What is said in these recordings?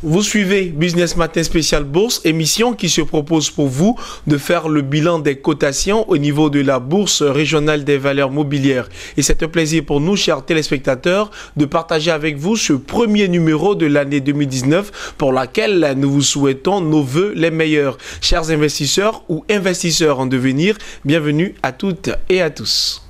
Vous suivez Business Matin Spécial Bourse, émission qui se propose pour vous de faire le bilan des cotations au niveau de la Bourse régionale des valeurs mobilières. Et c'est un plaisir pour nous, chers téléspectateurs, de partager avec vous ce premier numéro de l'année 2019 pour laquelle nous vous souhaitons nos vœux les meilleurs. Chers investisseurs ou investisseurs en devenir, bienvenue à toutes et à tous.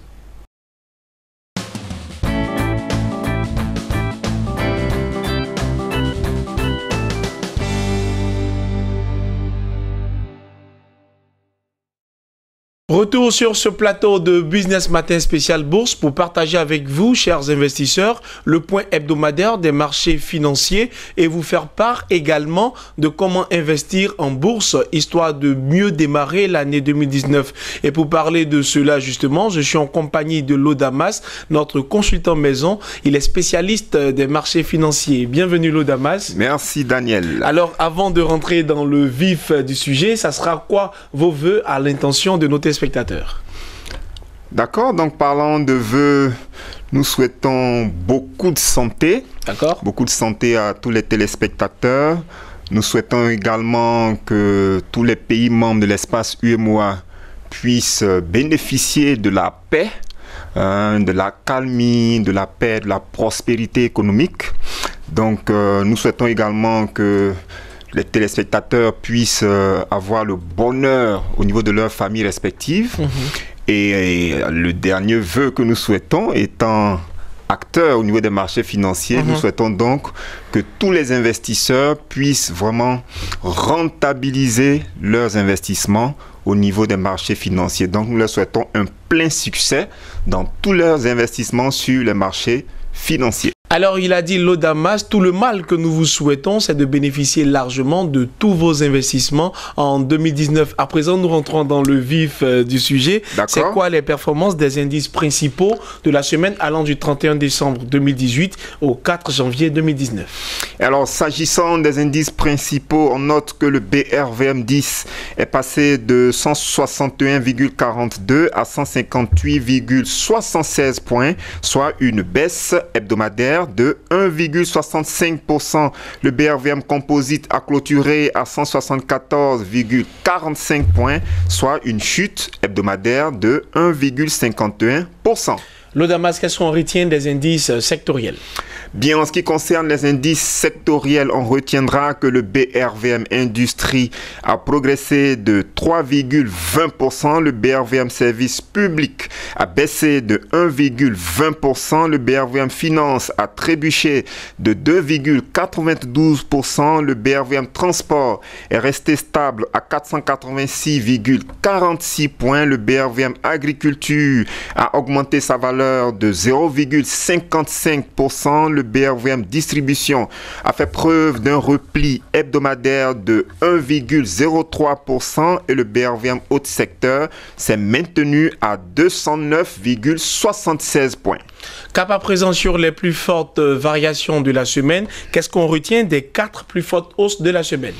Retour sur ce plateau de Business Matin Spécial Bourse pour partager avec vous, chers investisseurs, le point hebdomadaire des marchés financiers et vous faire part également de comment investir en bourse, histoire de mieux démarrer l'année 2019. Et pour parler de cela justement, je suis en compagnie de Lodamas, notre consultant maison. Il est spécialiste des marchés financiers. Bienvenue Lodamas. Merci Daniel. Alors avant de rentrer dans le vif du sujet, ça sera quoi vos vœux à l'intention de nos téléspectateurs? D'accord, donc parlant de vœux, nous souhaitons beaucoup de santé. D'accord. Beaucoup de santé à tous les téléspectateurs. Nous souhaitons également que tous les pays membres de l'espace UEMOA puissent bénéficier de la paix, de la calmie, de la paix, de la prospérité économique. Donc nous souhaitons également que les téléspectateurs puissent avoir le bonheur au niveau de leurs familles respectives. Et le dernier vœu que nous souhaitons, étant acteurs au niveau des marchés financiers, nous souhaitons donc que tous les investisseurs puissent vraiment rentabiliser leurs investissements au niveau des marchés financiers. Donc nous leur souhaitons un plein succès dans tous leurs investissements sur les marchés financiers. Alors, il a dit Lodamas, tout le mal que nous vous souhaitons, c'est de bénéficier largement de tous vos investissements en 2019. À présent, nous rentrons dans le vif du sujet. C'est quoi les performances des indices principaux de la semaine allant du 31 décembre 2018 au 4 janvier 2019? Alors, s'agissant des indices principaux, on note que le BRVM10 est passé de 161,42 à 158,76 points, soit une baisse hebdomadaire de 1,65%. Le BRVM Composite a clôturé à 174,45 points, soit une chute hebdomadaire de 1,51%. Lodamas, qu'est-ce qu'on retient des indices sectoriels? Bien, en ce qui concerne les indices sectoriels, on retiendra que le BRVM Industrie a progressé de 3,20%, le BRVM Service Public a baissé de 1,20%, le BRVM Finance a trébuché de 2,92%, le BRVM Transport est resté stable à 486,46 points, le BRVM Agriculture a augmenté sa valeur de 0,55%, le BRVM Distribution a fait preuve d'un repli hebdomadaire de 1,03% et le BRVM Haute Secteur s'est maintenu à 209,76 points. Cap à présent sur les plus fortes variations de la semaine, qu'est-ce qu'on retient des 4 plus fortes hausses de la semaine?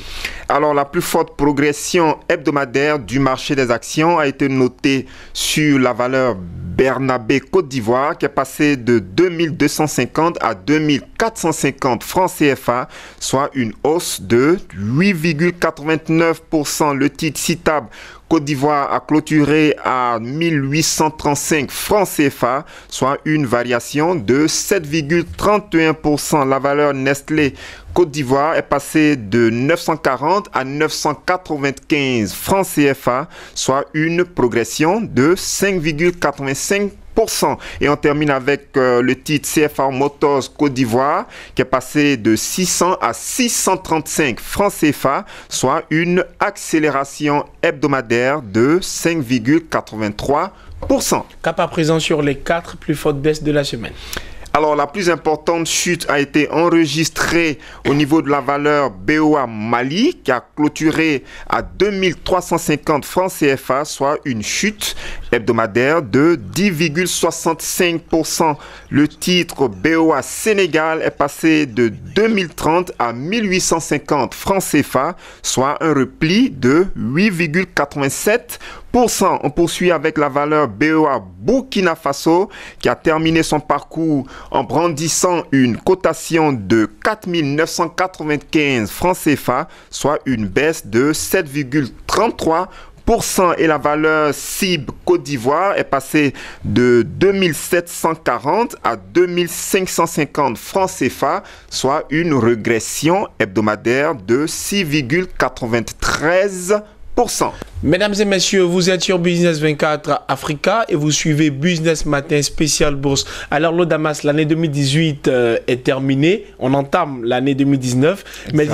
Alors, la plus forte progression hebdomadaire du marché des actions a été notée sur la valeur Bernabé Côte d'Ivoire qui est passée de 2250 à 2450 francs CFA, soit une hausse de 8,89%. Le titre citable Côte d'Ivoire a clôturé à 1835 francs CFA, soit une variation de 7,31%. La valeur Nestlé Côte d'Ivoire est passée de 940 à 995 francs CFA, soit une progression de 5,85%. Et on termine avec le titre CFA Motors Côte d'Ivoire qui est passé de 600 à 635 francs CFA, soit une accélération hebdomadaire de 5,83%. Cap à présent sur les 4 plus fortes baisses de la semaine. Alors, la plus importante chute a été enregistrée au niveau de la valeur BOA Mali qui a clôturé à 2350 francs CFA, soit une chute hebdomadaire de 10,65%. Le titre BOA Sénégal est passé de 2030 à 1850 francs CFA, soit un repli de 8,87%. On poursuit avec la valeur BEA Burkina Faso qui a terminé son parcours en brandissant une cotation de 4 995 francs CFA, soit une baisse de 7,33%. Et la valeur CIB Côte d'Ivoire est passée de 2740 à 2550 francs CFA, soit une régression hebdomadaire de 6,93%. Mesdames et messieurs, vous êtes sur Business 24 Africa et vous suivez Business Matin spécial bourse. Alors l'Odamas, l'année 2018 est terminée, on entame l'année 2019, exact. Mais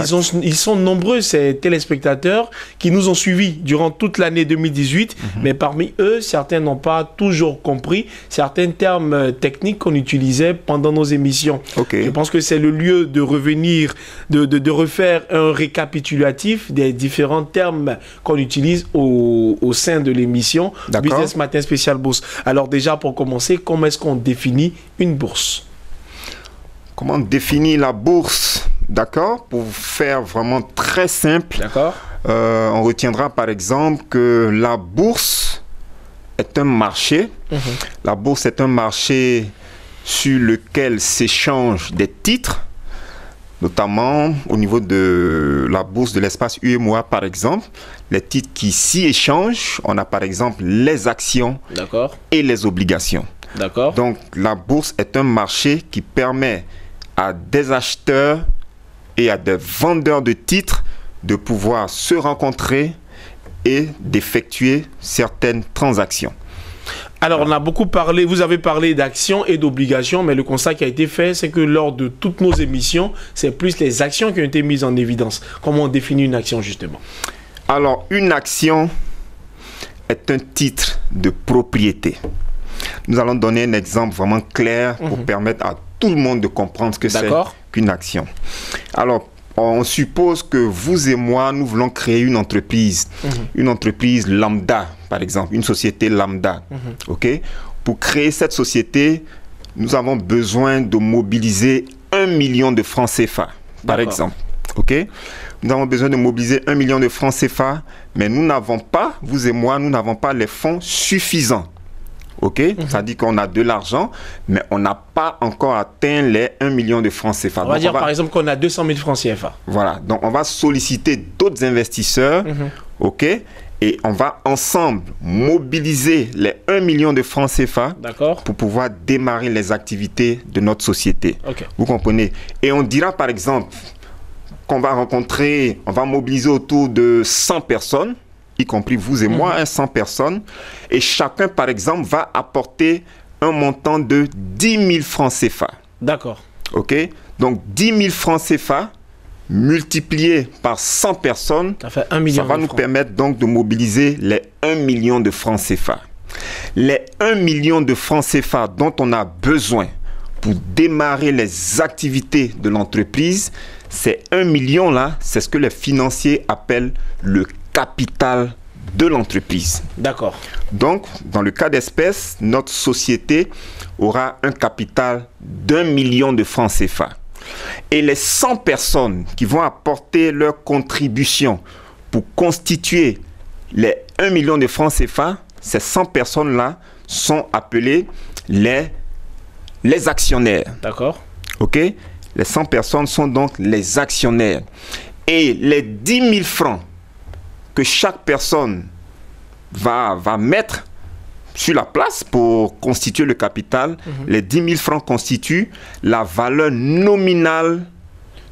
ils sont nombreux ces téléspectateurs qui nous ont suivis durant toute l'année 2018, mais parmi eux, certains n'ont pas toujours compris certains termes techniques qu'on utilisait pendant nos émissions. Je pense que c'est le lieu de revenir, de refaire un récapitulatif des différents termes qu'on utilise au sein de l'émission Business Matin spécial bourse. Alors déjà, pour commencer, comment est-ce qu'on définit une bourse? Comment définir la bourse? D'accord. Pour faire vraiment très simple, on retiendra par exemple que la bourse est un marché. La bourse est un marché sur lequel s'échangent des titres, notamment au niveau de la bourse de l'espace UEMOA, par exemple. Les titres qui s'y échangent, on a par exemple les actions et les obligations. Donc la bourse est un marché qui permet à des acheteurs et à des vendeurs de titres de pouvoir se rencontrer et d'effectuer certaines transactions. Alors, on a beaucoup parlé, vous avez parlé d'actions et d'obligations, mais le constat qui a été fait, c'est que lors de toutes nos émissions, c'est plus les actions qui ont été mises en évidence. Comment on définit une action, justement? Alors, une action est un titre de propriété. Nous allons donner un exemple vraiment clair pour permettre à tout le monde de comprendre ce que c'est qu'une action. Alors, on suppose que vous et moi, nous voulons créer une entreprise lambda, par exemple, une société lambda. Pour créer cette société, nous avons besoin de mobiliser 1 million de francs CFA, par exemple. Nous avons besoin de mobiliser 1 million de francs CFA, mais nous n'avons pas, vous et moi, nous n'avons pas les fonds suffisants. Ça dit qu'on a de l'argent, mais on n'a pas encore atteint les 1 million de francs CFA. On va dire par exemple qu'on a 200 000 francs CFA. Voilà, donc on va solliciter d'autres investisseurs, et on va ensemble mobiliser les 1 million de francs CFA pour pouvoir démarrer les activités de notre société. Vous comprenez? Et on dira par exemple qu'on va rencontrer, on va mobiliser autour de 100 personnes, y compris vous et moi, 100 personnes, et chacun, par exemple, va apporter un montant de 10 000 francs CFA. Donc, 10 000 francs CFA multiplié par 100 personnes, ça fait 1 million ça va nous permettre donc de mobiliser les 1 million de francs CFA. Les 1 million de francs CFA dont on a besoin pour démarrer les activités de l'entreprise, ces 1 million-là, c'est ce que les financiers appellent le capital de l'entreprise. Donc, dans le cas d'espèce, notre société aura un capital d'1 million de francs CFA. Et les 100 personnes qui vont apporter leur contribution pour constituer les 1 million de francs CFA, ces 100 personnes-là sont appelées les actionnaires. Les 100 personnes sont donc les actionnaires. Et les 10 000 francs que chaque personne va mettre sur la place pour constituer le capital, les 10 000 francs constituent la valeur nominale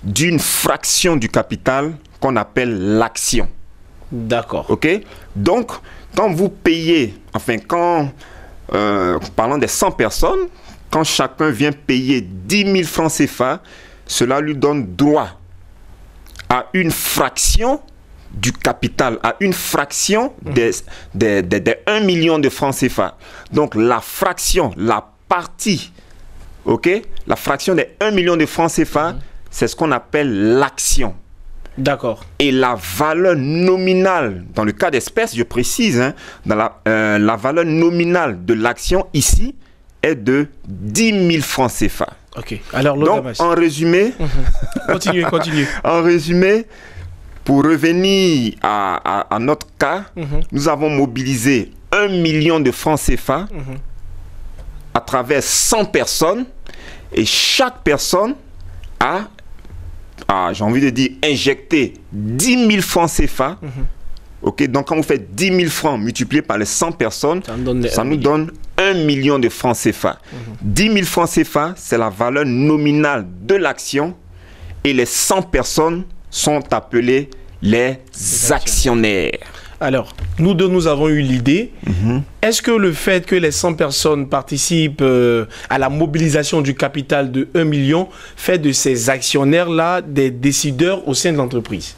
d'une fraction du capital qu'on appelle l'action. Donc, quand vous payez, parlant des 100 personnes, quand chacun vient payer 10 000 francs CFA, cela lui donne droit à une fraction du capital, à une fraction des 1 million de francs CFA. Donc la fraction, la partie, la fraction des 1 million de francs CFA, c'est ce qu'on appelle l'action. Et la valeur nominale, dans le cas d'espèce, je précise, la valeur nominale de l'action ici est de 10 000 francs CFA. Alors, donc, en résumé, continuez. En résumé, Pour revenir à notre cas, nous avons mobilisé 1 million de francs CFA à travers 100 personnes et chaque personne a j'ai envie de dire, injecté 10 000 francs CFA. Ok, donc quand vous faites 10 000 francs multipliés par les 100 personnes, ça nous donne 1 million de francs CFA. 10 000 francs CFA, c'est la valeur nominale de l'action et les 100 personnes sont appelées les actionnaires. Alors, nous deux, nous avons eu l'idée. Est-ce que le fait que les 100 personnes participent à la mobilisation du capital de 1 million fait de ces actionnaires-là des décideurs au sein de l'entreprise?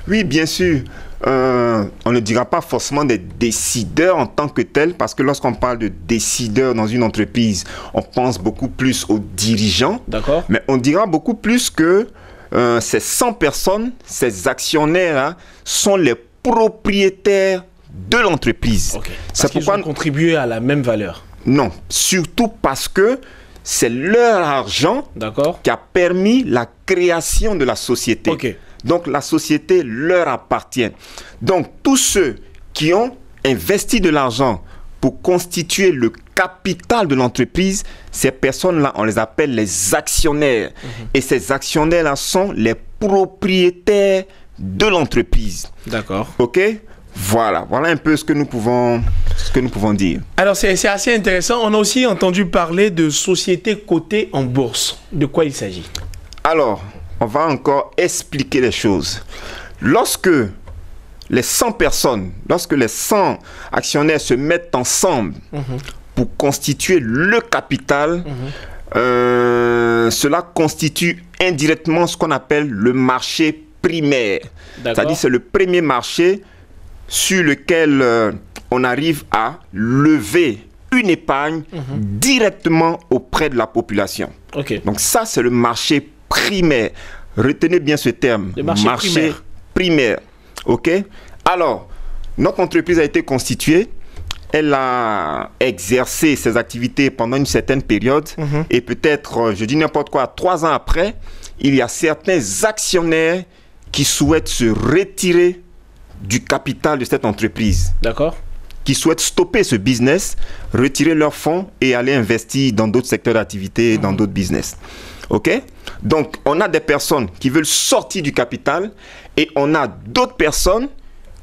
Oui, bien sûr. On ne dira pas forcément des décideurs en tant que tels, parce que lorsqu'on parle de décideurs dans une entreprise, on pense beaucoup plus aux dirigeants. D'accord. Mais on dira beaucoup plus que ces 100 personnes, ces actionnaires sont les propriétaires de l'entreprise. Okay. C'est pourquoi ils ont contribué à la même valeur. Non, surtout parce que c'est leur argent qui a permis la création de la société. Okay. Donc la société leur appartient. Donc tous ceux qui ont investi de l'argent pour constituer le capital de l'entreprise, ces personnes-là, on les appelle les actionnaires. Et ces actionnaires-là sont les propriétaires de l'entreprise. D'accord. Ok? Voilà un peu ce que nous pouvons dire. Alors c'est assez intéressant. On a aussi entendu parler de sociétés cotées en bourse. De quoi il s'agit? Alors, on va encore expliquer les choses. Lorsque les 100 personnes, lorsque les 100 actionnaires se mettent ensemble pour constituer le capital, cela constitue indirectement ce qu'on appelle le marché primaire. C'est-à-dire c'est le premier marché sur lequel on arrive à lever une épargne directement auprès de la population. Okay. Donc ça, c'est le marché primaire. Retenez bien ce terme. Le marché primaire. OK? Alors, notre entreprise a été constituée. Elle a exercé ses activités pendant une certaine période. Et peut-être, je dis n'importe quoi, 3 ans après, il y a certains actionnaires qui souhaitent se retirer du capital de cette entreprise. D'accord. Qui souhaitent stopper ce business, retirer leurs fonds et aller investir dans d'autres secteurs d'activité, dans d'autres business. OK? Donc, on a des personnes qui veulent sortir du capital et on a d'autres personnes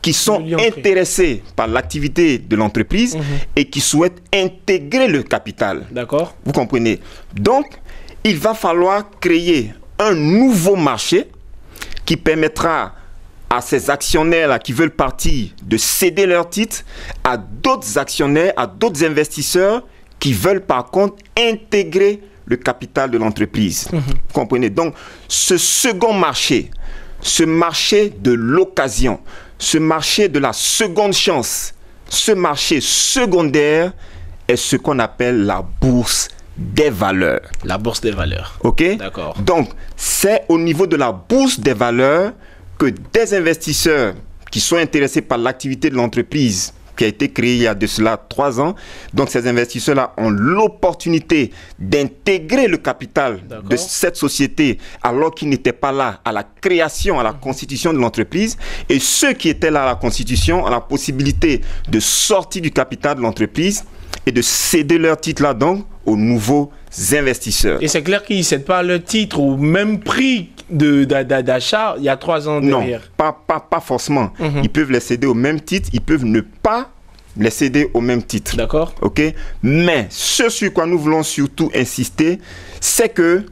qui sont intéressées par l'activité de l'entreprise et qui souhaitent intégrer le capital. D'accord. Vous comprenez? Donc, il va falloir créer un nouveau marché qui permettra à ces actionnaires-là qui veulent partir de céder leurs titres à d'autres actionnaires, à d'autres investisseurs qui veulent par contre intégrer le capital de l'entreprise. Vous comprenez? Donc, ce second marché, ce marché de l'occasion, ce marché de la seconde chance, ce marché secondaire est ce qu'on appelle la bourse des valeurs. La bourse des valeurs. OK? D'accord. Donc, c'est au niveau de la bourse des valeurs que des investisseurs qui sont intéressés par l'activité de l'entreprise qui a été créée il y a de cela 3 ans. Donc, ces investisseurs-là ont l'opportunité d'intégrer le capital de cette société alors qu'ils n'étaient pas là à la création, à la constitution de l'entreprise. Et ceux qui étaient là à la constitution ont la possibilité de sortir du capital de l'entreprise et de céder leur titre-là donc aux nouveaux investisseurs. Et c'est clair qu'ils ne cèdent pas leur titre au même prix d'achat il y a 3 ans derrière. Non, pas forcément. Ils peuvent les céder au même titre, ils peuvent ne pas les céder au même titre. D'accord. OK? Mais ce sur quoi nous voulons surtout insister, c'est que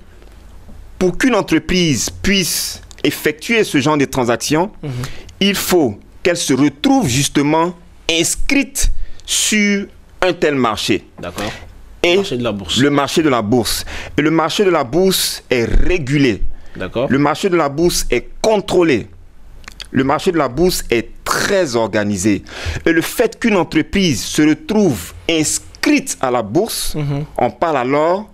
pour qu'une entreprise puisse effectuer ce genre de transactions, il faut qu'elle se retrouve justement inscrite sur un tel marché. D'accord. Et le marché de la bourse. Le marché de la bourse. Et le marché de la bourse est régulé. D'accord. Le marché de la bourse est contrôlé. Le marché de la bourse est très organisé. Et le fait qu'une entreprise se retrouve inscrite à la bourse, on parle alors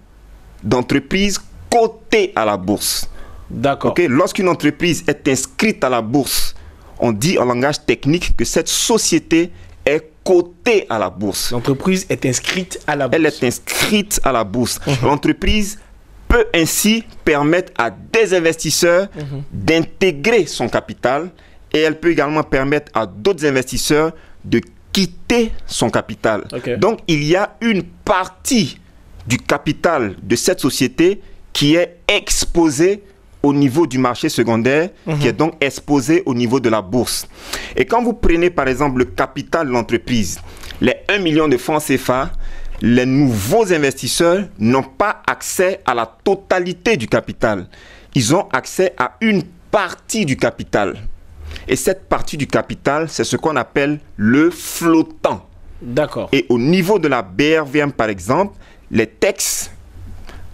d'entreprise cotée à la bourse. D'accord. Okay? Lorsqu'une entreprise est inscrite à la bourse, on dit en langage technique que cette société est cotée à la bourse. L'entreprise est inscrite à la bourse. Elle est inscrite à la bourse. L'entreprise peut ainsi permettre à des investisseurs d'intégrer son capital et elle peut également permettre à d'autres investisseurs de quitter son capital. Donc, il y a une partie du capital de cette société qui est exposée au niveau du marché secondaire, qui est donc exposé au niveau de la bourse. Et quand vous prenez par exemple le capital de l'entreprise, les 1 million de francs CFA, les nouveaux investisseurs n'ont pas accès à la totalité du capital. Ils ont accès à une partie du capital. Et cette partie du capital, c'est ce qu'on appelle le flottant. D'accord. Et au niveau de la BRVM, par exemple, les textes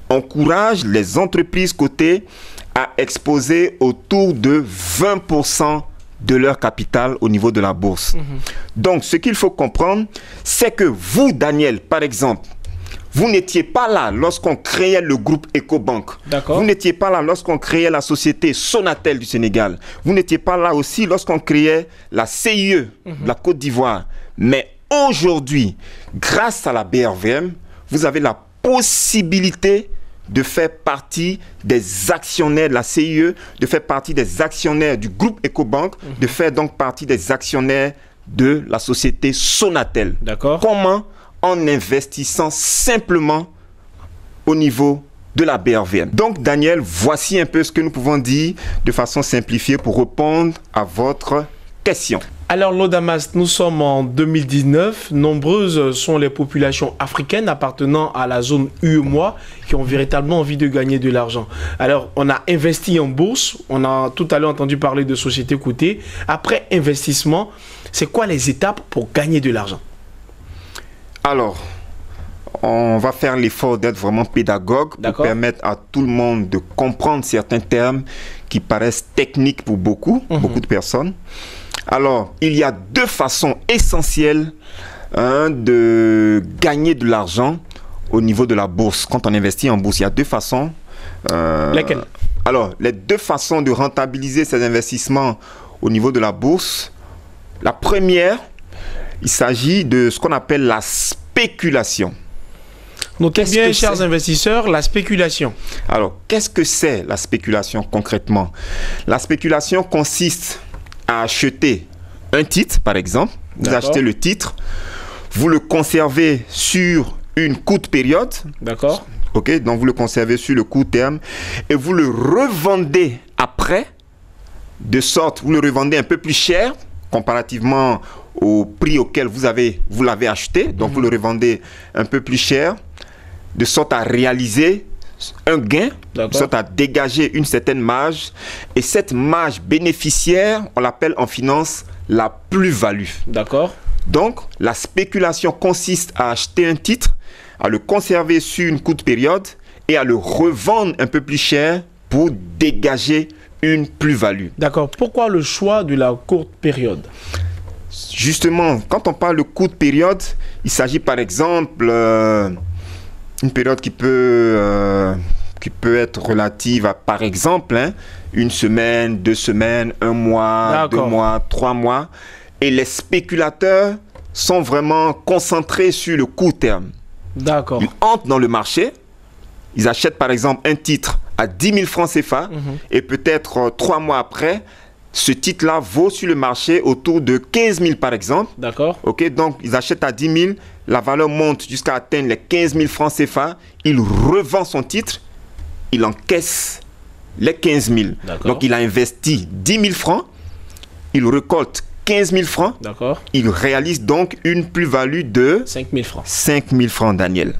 encouragent les entreprises cotées à exposer autour de 20% de leur capital au niveau de la bourse. Donc, ce qu'il faut comprendre, c'est que vous, Daniel, par exemple, vous n'étiez pas là lorsqu'on créait le groupe Ecobank. Vous n'étiez pas là lorsqu'on créait la société Sonatel du Sénégal. Vous n'étiez pas là aussi lorsqu'on créait la CIE de la Côte d'Ivoire. Mais aujourd'hui, grâce à la BRVM, vous avez la possibilité de faire partie des actionnaires de la CIE, de faire partie des actionnaires du groupe Ecobank, de faire donc partie des actionnaires de la société Sonatel. Comment? En investissant simplement au niveau de la BRVM. Donc, Daniel, voici un peu ce que nous pouvons dire de façon simplifiée pour répondre à votre question. Alors, Lodamas, nous sommes en 2019. Nombreuses sont les populations africaines appartenant à la zone UEMOA qui ont véritablement envie de gagner de l'argent. Alors, on a investi en bourse. On a tout à l'heure entendu parler de sociétés cotées. Après investissement, c'est quoi les étapes pour gagner de l'argent? Alors, on va faire l'effort d'être vraiment pédagogue pour permettre à tout le monde de comprendre certains termes qui paraissent techniques pour beaucoup de personnes. Alors, il y a deux façons essentielles de gagner de l'argent au niveau de la bourse. Quand on investit en bourse, il y a deux façons. Lesquelles? Alors, les deux façons de rentabiliser ces investissements au niveau de la bourse. La première, il s'agit de ce qu'on appelle la spéculation. Donc, bien, chers investisseurs, la spéculation. Alors, qu'est-ce que c'est la spéculation concrètement? La spéculation consiste à acheter un titre, par exemple. Vous achetez le titre, vous le conservez sur une courte période. D'accord. Ok, donc vous le conservez sur le court terme et vous le revendez après, de sorte, vous le revendez un peu plus cher comparativement au prix auquel vous l'avez acheté. Donc vous le revendez un peu plus cher, de sorte à réaliser un gain, de sorte à dégager une certaine marge. Et cette marge bénéficiaire, on l'appelle en finance la plus-value. D'accord. Donc, la spéculation consiste à acheter un titre, à le conserver sur une courte période et à le revendre un peu plus cher pour dégager une plus-value. D'accord. Pourquoi le choix de la courte période? Justement, quand on parle de courte période, il s'agit par exemple une période qui peut être relative à, par exemple, une semaine, 2 semaines, 1 mois, 2 mois, 3 mois. Et les spéculateurs sont vraiment concentrés sur le court terme. D'accord. Ils entrent dans le marché, ils achètent par exemple un titre à 10 000 francs CFA et peut-être 3 mois après, ce titre-là vaut sur le marché autour de 15 000 par exemple. D'accord. Ok, donc ils achètent à 10 000, la valeur monte jusqu'à atteindre les 15 000 francs CFA, il revend son titre, il encaisse les 15 000. Donc il a investi 10 000 francs, il récolte 15 000 francs, il réalise donc une plus-value de 5 000 francs. 5 000 francs, Daniel.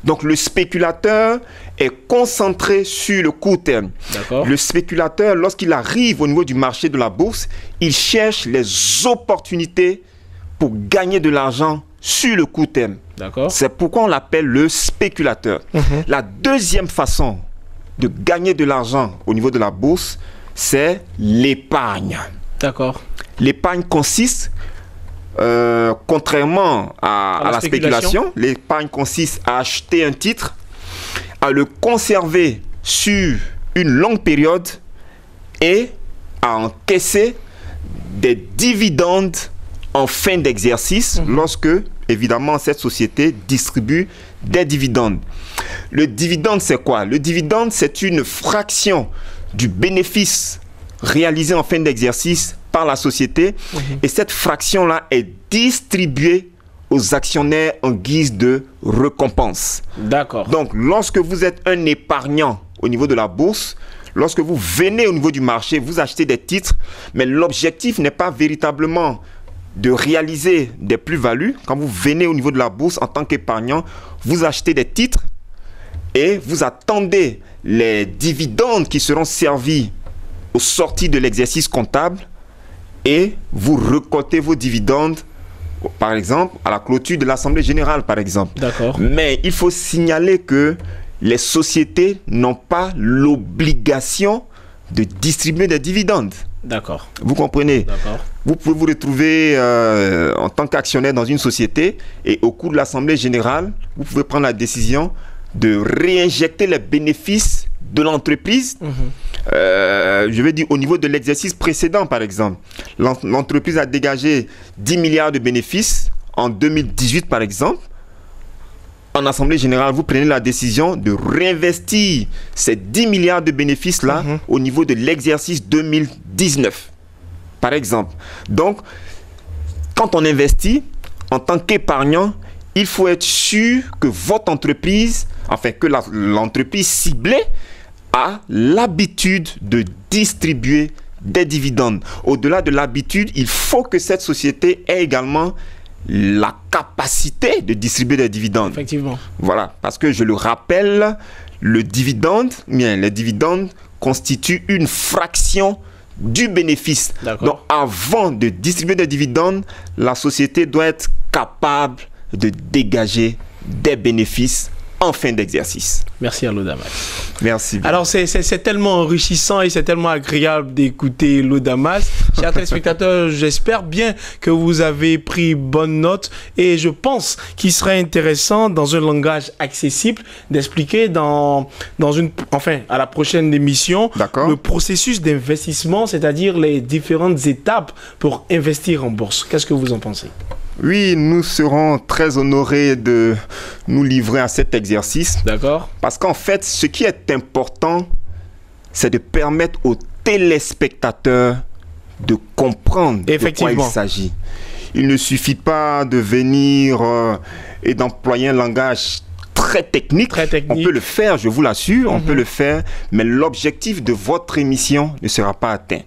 Donc le spéculateur est concentré sur le court terme. Le spéculateur, lorsqu'il arrive au niveau du marché de la bourse, il cherche les opportunités pour gagner de l'argent sur le court terme. C'est pourquoi on l'appelle le spéculateur. La deuxième façon de gagner de l'argent au niveau de la bourse, c'est l'épargne. L'épargne consiste, contrairement à la spéculation, l'épargne consiste à acheter un titre, à le conserver sur une longue période et à encaisser des dividendes en fin d'exercice lorsque, évidemment, cette société distribue des dividendes. Le dividende, c'est quoi? Le dividende, c'est une fraction du bénéfice réalisée en fin d'exercice par la société et cette fraction-là est distribuée aux actionnaires en guise de récompense. D'accord. Donc, lorsque vous êtes un épargnant au niveau de la bourse, lorsque vous venez au niveau du marché, vous achetez des titres, mais l'objectif n'est pas véritablement de réaliser des plus-values. Quand vous venez au niveau de la bourse en tant qu'épargnant, vous achetez des titres et vous attendez les dividendes qui seront servis aux sorties de l'exercice comptable et vous récoltez vos dividendes, par exemple, à la clôture de l'Assemblée générale, par exemple. D'accord. Mais il faut signaler que les sociétés n'ont pas l'obligation de distribuer des dividendes. D'accord. Vous comprenez? D'accord. Vous pouvez vous retrouver en tant qu'actionnaire dans une société et au cours de l'Assemblée générale, vous pouvez prendre la décision de réinjecter les bénéfices de l'entreprise. Je vais dire au niveau de l'exercice précédent, par exemple. L'entreprise a dégagé 10 milliards de bénéfices en 2018, par exemple. En Assemblée générale, vous prenez la décision de réinvestir ces 10 milliards de bénéfices-là au niveau de l'exercice 2019, par exemple. Donc, quand on investit, en tant qu'épargnant, il faut être sûr que votre entreprise, enfin que l'entreprise ciblée, a l'habitude de distribuer des dividendes. Au-delà de l'habitude, il faut que cette société ait également la capacité de distribuer des dividendes. Effectivement. Voilà, parce que je le rappelle, les dividendes constituent une fraction du bénéfice. Donc, avant de distribuer des dividendes, la société doit être capable de dégager des bénéfices en fin d'exercice. Merci Lodamas. Merci. Alors c'est tellement enrichissant et c'est tellement agréable d'écouter Lodamas. Chers téléspectateurs, j'espère bien que vous avez pris bonne note et je pense qu'il serait intéressant dans un langage accessible d'expliquer à la prochaine émission le processus d'investissement, c'est-à-dire les différentes étapes pour investir en bourse. Qu'est-ce que vous en pensez? Oui, nous serons très honorés de nous livrer à cet exercice. D'accord. Parce qu'en fait, ce qui est important, c'est de permettre aux téléspectateurs de comprendre de quoi il s'agit. Il ne suffit pas de venir et d'employer un langage très technique. On peut le faire, je vous l'assure, on peut le faire, mais l'objectif de votre émission ne sera pas atteint.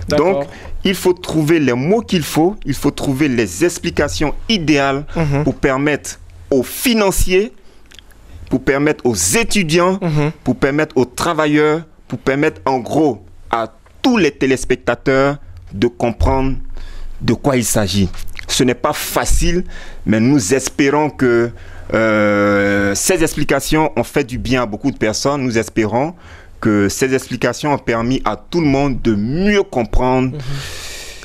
Donc, il faut trouver les mots qu'il faut, il faut trouver les explications idéales pour permettre aux financiers, pour permettre aux étudiants, pour permettre aux travailleurs, pour permettre en gros à tous les téléspectateurs de comprendre de quoi il s'agit. Ce n'est pas facile, mais nous espérons que ces explications ont fait du bien à beaucoup de personnes. Nous espérons que ces explications ont permis à tout le monde de mieux comprendre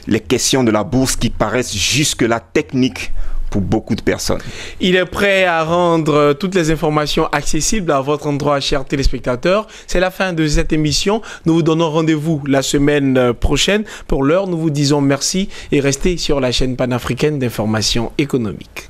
les questions de la bourse qui paraissent jusque-là techniques pour beaucoup de personnes. Il est prêt à rendre toutes les informations accessibles à votre endroit, chers téléspectateurs. C'est la fin de cette émission. Nous vous donnons rendez-vous la semaine prochaine. Pour l'heure, nous vous disons merci et restez sur la chaîne panafricaine d'information économique.